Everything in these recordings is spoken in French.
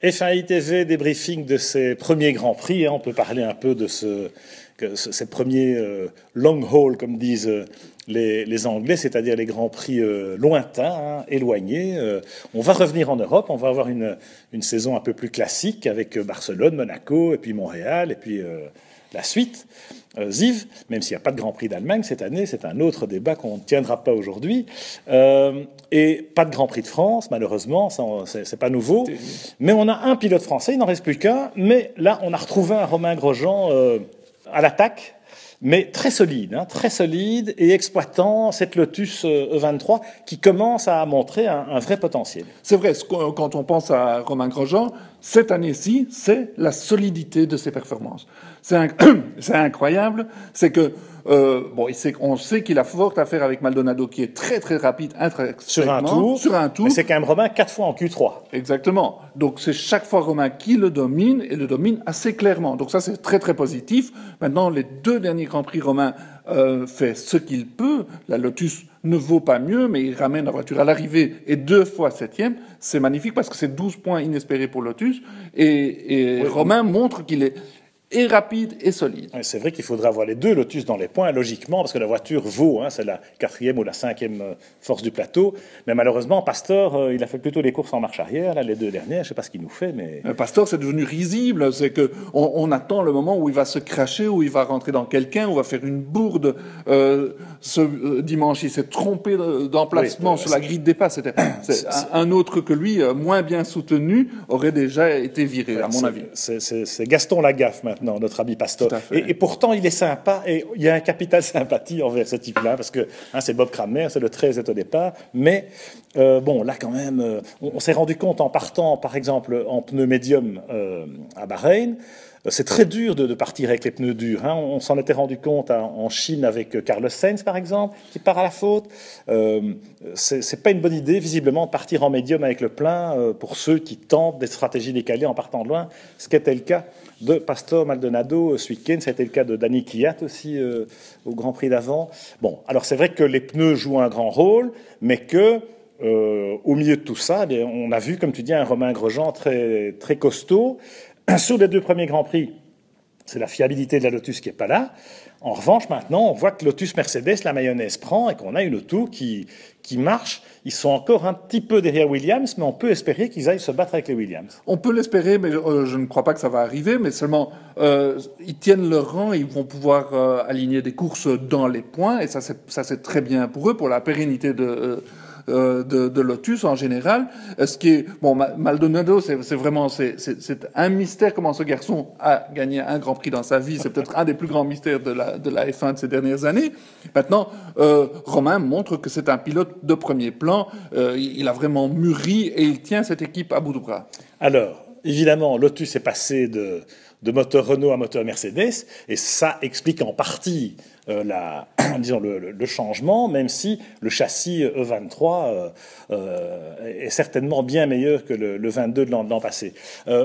F1 TV, débriefing de ses premiers Grands Prix. On peut parler un peu de ces premiers long haul, comme disent les Anglais, c'est-à-dire les Grands Prix lointains, éloignés. On va revenir en Europe, on va avoir une saison un peu plus classique avec Barcelone, Monaco, et puis Montréal, et puis la suite. Ziv, même s'il n'y a pas de Grand Prix d'Allemagne cette année, c'est un autre débat qu'on ne tiendra pas aujourd'hui. Et pas de Grand Prix de France, malheureusement, c'est pas nouveau. Mais on a un pilote français, il n'en reste plus qu'un. Mais là, on a retrouvé un Romain Grosjean à l'attaque, mais très solide et exploitant cette Lotus E23 qui commence à montrer un vrai potentiel. C'est vrai, quand on pense à Romain Grosjean, cette année-ci, c'est la solidité de ses performances. C'est incroyable, c'est que on sait qu'il a fort à faire avec Maldonado, qui est très très rapide sur un tour. Mais c'est quand même Romain 4 fois en Q3. Exactement. Donc c'est chaque fois Romain qui le domine et le domine assez clairement. Donc ça c'est très très positif. Maintenant les 2 derniers Grands Prix, Romain fait ce qu'il peut. La Lotus ne vaut pas mieux, mais il ramène la voiture à l'arrivée et 2 fois 7e. C'est magnifique parce que c'est 12 points inespérés pour Lotus. Et oui, Romain montre qu'il est rapide et solide. C'est vrai qu'il faudrait avoir les 2 Lotus dans les points, logiquement, parce que la voiture vaut, c'est la 4e ou la 5e force du plateau. Mais malheureusement, Pastor, il a fait plutôt les courses en marche arrière, là, les 2 dernières. Je ne sais pas ce qu'il nous fait, mais... Pastor, c'est devenu risible. C'est que on attend le moment où il va se cracher, où il va rentrer dans quelqu'un, où il va faire une bourde. Ce dimanche, il s'est trompé d'emplacement sur la grille de départ. C'est un autre que lui, moins bien soutenu, aurait déjà été viré, à mon avis. C'est Gaston Lagaffe, maintenant, notre ami Pastor. Et pourtant, il est sympa et il y a un capital sympathie envers ce type-là parce que c'est Bob Kramer, c'est le 13 au départ. Mais là, quand même, on s'est rendu compte en partant, par exemple, en pneu médium à Bahreïn. C'est très dur de partir avec les pneus durs. On s'en était rendu compte en Chine avec Carlos Sainz, par exemple, qui part à la faute. C'est pas une bonne idée, visiblement, de partir en médium avec le plein pour ceux qui tentent des stratégies décalées en partant de loin, ce qui était le cas de Pastor Maldonado ce week-end. C'était le cas de Danny Kvyat aussi au Grand Prix d'avant. Bon, alors c'est vrai que les pneus jouent un grand rôle, mais que au milieu de tout ça, on a vu, comme tu dis, un Romain Grosjean très, très costaud. Sur les 2 premiers Grands Prix, c'est la fiabilité de la Lotus qui n'est pas là. En revanche, maintenant, on voit que Lotus Mercedes, la mayonnaise prend et qu'on a une auto qui marche. Ils sont encore un petit peu derrière Williams, mais on peut espérer qu'ils aillent se battre avec les Williams. On peut l'espérer, mais je ne crois pas que ça va arriver. Mais seulement, ils tiennent leur rang et ils vont pouvoir aligner des courses dans les points. Et ça, c'est très bien pour eux, pour la pérennité de Lotus en général. Ce qui est Maldonado, c'est vraiment c'est un mystère comment ce garçon a gagné un Grand Prix dans sa vie. C'est peut-être un des plus grands mystères de la F1 de ces dernières années. Maintenant, Romain montre que c'est un pilote de premier plan. Il a vraiment mûri et il tient cette équipe à bout de bras. Alors, évidemment, Lotus est passé de moteur Renault à moteur Mercedes, et ça explique en partie le changement, même si le châssis E23 est certainement bien meilleur que le 22 de l'an passé.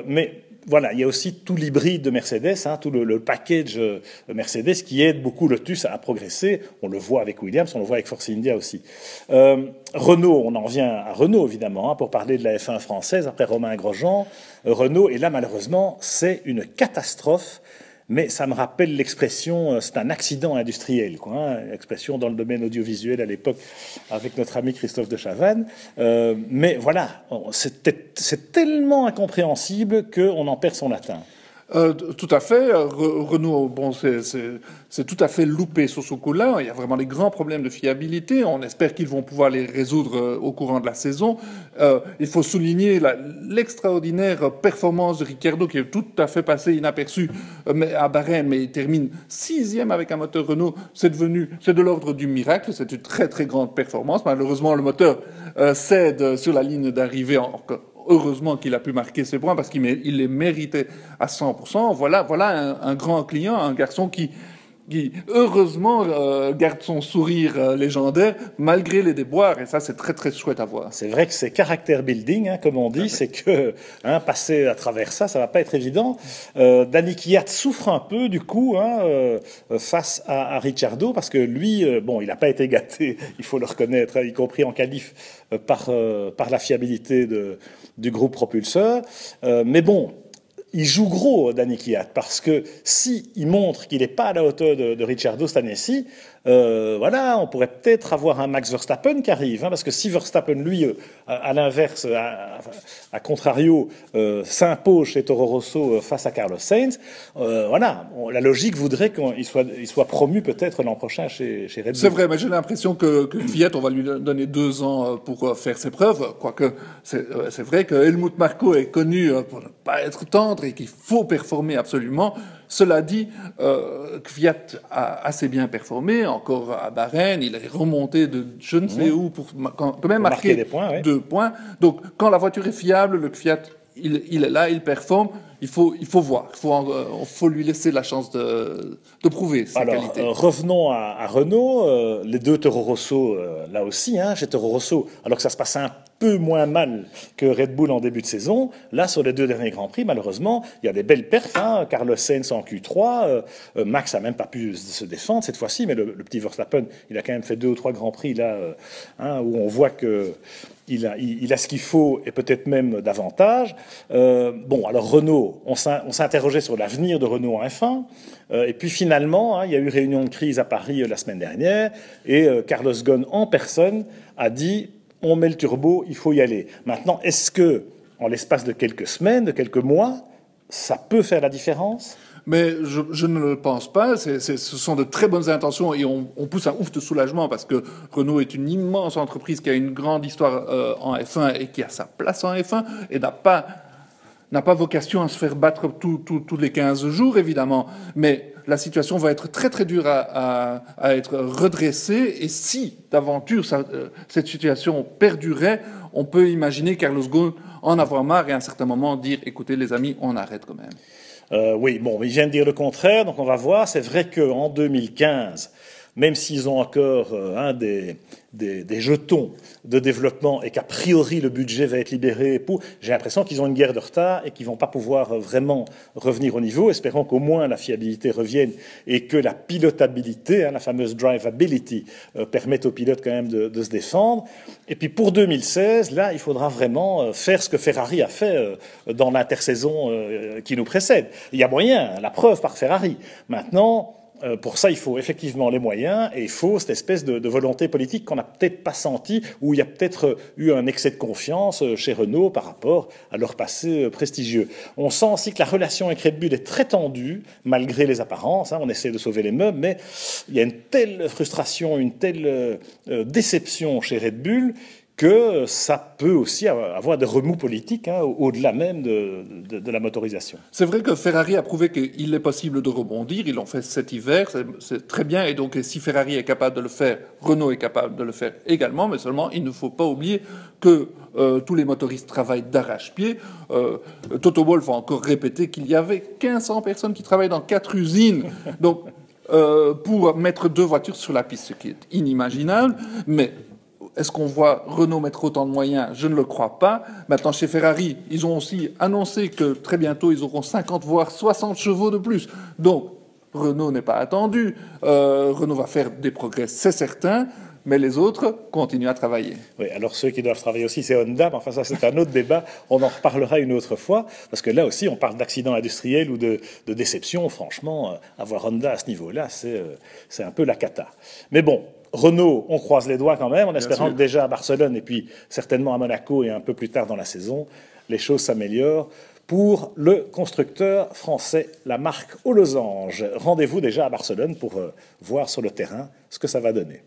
Mais voilà, il y a aussi tout l'hybride de Mercedes, tout le package Mercedes qui aide beaucoup Lotus à progresser. On le voit avec Williams, on le voit avec Force India aussi. Renault, on en vient à Renault évidemment, pour parler de la F1 française, après Romain Grosjean. Renault, et là malheureusement, c'est une catastrophe. Mais ça me rappelle l'expression, c'est un accident industriel, l'expression dans le domaine audiovisuel à l'époque avec notre ami Christophe de Chavannes. Mais voilà, c'est tellement incompréhensible qu'on en perd son latin. Tout à fait. Renault, c'est tout à fait loupé sur ce coup-là. Il y a vraiment des grands problèmes de fiabilité. On espère qu'ils vont pouvoir les résoudre au courant de la saison. Il faut souligner l'extraordinaire performance de Ricciardo, qui est tout à fait passé inaperçu à Bahreïn, mais il termine 6e avec un moteur Renault. C'est de l'ordre du miracle. C'est une très très grande performance. Malheureusement, le moteur cède sur la ligne d'arrivée. Heureusement qu'il a pu marquer ses points parce qu'il les méritait à 100%. Voilà un grand client, un garçon qui qui heureusement garde son sourire légendaire malgré les déboires, et ça c'est très très chouette à voir. C'est vrai que c'est caractère building, hein, comme on dit, c'est que passer à travers ça va pas être évident. Danny Kvyat souffre un peu du coup face à Ricciardo, parce que lui, bon, il n'a pas été gâté, il faut le reconnaître, y compris en qualif par la fiabilité du groupe propulseur, mais bon. Il joue gros, Danny Kvyat, parce que s'il montre qu'il n'est pas à la hauteur de Ricciardo cette année-ci, voilà, on pourrait peut-être avoir un Max Verstappen qui arrive, parce que si Verstappen, lui, à l'inverse, à contrario, s'impose chez Toro Rosso face à Carlos Sainz, voilà, la logique voudrait qu'il soit promu peut-être l'an prochain chez Red Bull. C'est vrai, mais j'ai l'impression que Kvyat, on va lui donner 2 ans pour faire ses preuves, quoique c'est vrai que Helmut Marko est connu pour ne pas être tendre et qu'il faut performer absolument. Cela dit, Kvyat a assez bien performé, encore à Bahreïn, il est remonté de je ne sais où pour quand même marquer des points, 2 points. Donc, quand la voiture est fiable, le Kvyat, il est là, il performe. Il faut voir, il faut lui laisser la chance de prouver sa qualité. Revenons à Renault, les 2 Toro Rosso, là aussi, chez Toro Rosso, alors que ça se passait un peu moins mal que Red Bull en début de saison, là, sur les 2 derniers Grands Prix, malheureusement, il y a des belles perfs, Carlos Sainz en Q3, Max a même pas pu se défendre cette fois-ci, mais le petit Verstappen, il a quand même fait 2 ou 3 Grands Prix, là, où on voit que il a ce qu'il faut et peut-être même davantage. Bon, alors Renault, on s'interrogeait sur l'avenir de Renault en F1. Et puis finalement, il y a eu réunion de crise à Paris la semaine dernière et Carlos Ghosn en personne a dit on met le turbo, il faut y aller. Maintenant, est-ce que en l'espace de quelques semaines, de quelques mois, ça peut faire la différence ? Mais je ne le pense pas. Ce sont de très bonnes intentions et on pousse un ouf de soulagement parce que Renault est une immense entreprise qui a une grande histoire en F1 et qui a sa place en F1 et n'a pas vocation à se faire battre tous les 15 jours, évidemment. Mais la situation va être très très dure à être redressée et si d'aventure cette situation perdurait, on peut imaginer Carlos Ghosn en avoir marre et à un certain moment dire écoutez les amis, on arrête quand même. Oui, bon, il vient de dire le contraire, donc on va voir. C'est vrai qu'en 2015, même s'ils ont encore des jetons de développement et qu'a priori le budget va être libéré j'ai l'impression qu'ils ont une guerre de retard et qu'ils vont pas pouvoir vraiment revenir au niveau. Espérons qu'au moins la fiabilité revienne et que la pilotabilité, la fameuse drivability, permette aux pilotes quand même de se défendre. Et puis pour 2016, là, il faudra vraiment faire ce que Ferrari a fait dans l'intersaison qui nous précède. Il y a moyen, la preuve par Ferrari. Maintenant, pour ça, il faut effectivement les moyens et il faut cette espèce de volonté politique qu'on n'a peut-être pas sentie, où il y a peut-être eu un excès de confiance chez Renault par rapport à leur passé prestigieux. On sent aussi que la relation avec Red Bull est très tendue, malgré les apparences. On essaie de sauver les meubles, mais il y a une telle frustration, une telle déception chez Red Bull que ça peut aussi avoir des remous politiques au-delà même de la motorisation. C'est vrai que Ferrari a prouvé qu'il est possible de rebondir, ils l'ont fait cet hiver, c'est très bien, et donc si Ferrari est capable de le faire, Renault est capable de le faire également, mais seulement il ne faut pas oublier que tous les motoristes travaillent d'arrache-pied. Toto Wolff a encore répété qu'il y avait 1500 personnes qui travaillent dans 4 usines, donc pour mettre 2 voitures sur la piste, ce qui est inimaginable, mais est-ce qu'on voit Renault mettre autant de moyens ? Je ne le crois pas. Maintenant, chez Ferrari, ils ont aussi annoncé que très bientôt, ils auront 50 voire 60 chevaux de plus. Donc, Renault n'est pas attendu. Renault va faire des progrès, c'est certain, mais les autres continuent à travailler. Oui, alors ceux qui doivent travailler aussi, c'est Honda, mais enfin ça c'est un autre débat, on en reparlera une autre fois, parce que là aussi on parle d'accident industriel ou de déception. Franchement, avoir Honda à ce niveau-là, c'est un peu la cata. Mais bon, Renault, on croise les doigts quand même, en espérant que déjà à Barcelone et puis certainement à Monaco et un peu plus tard dans la saison, les choses s'améliorent pour le constructeur français, la marque aux losanges. Rendez-vous déjà à Barcelone pour voir sur le terrain ce que ça va donner.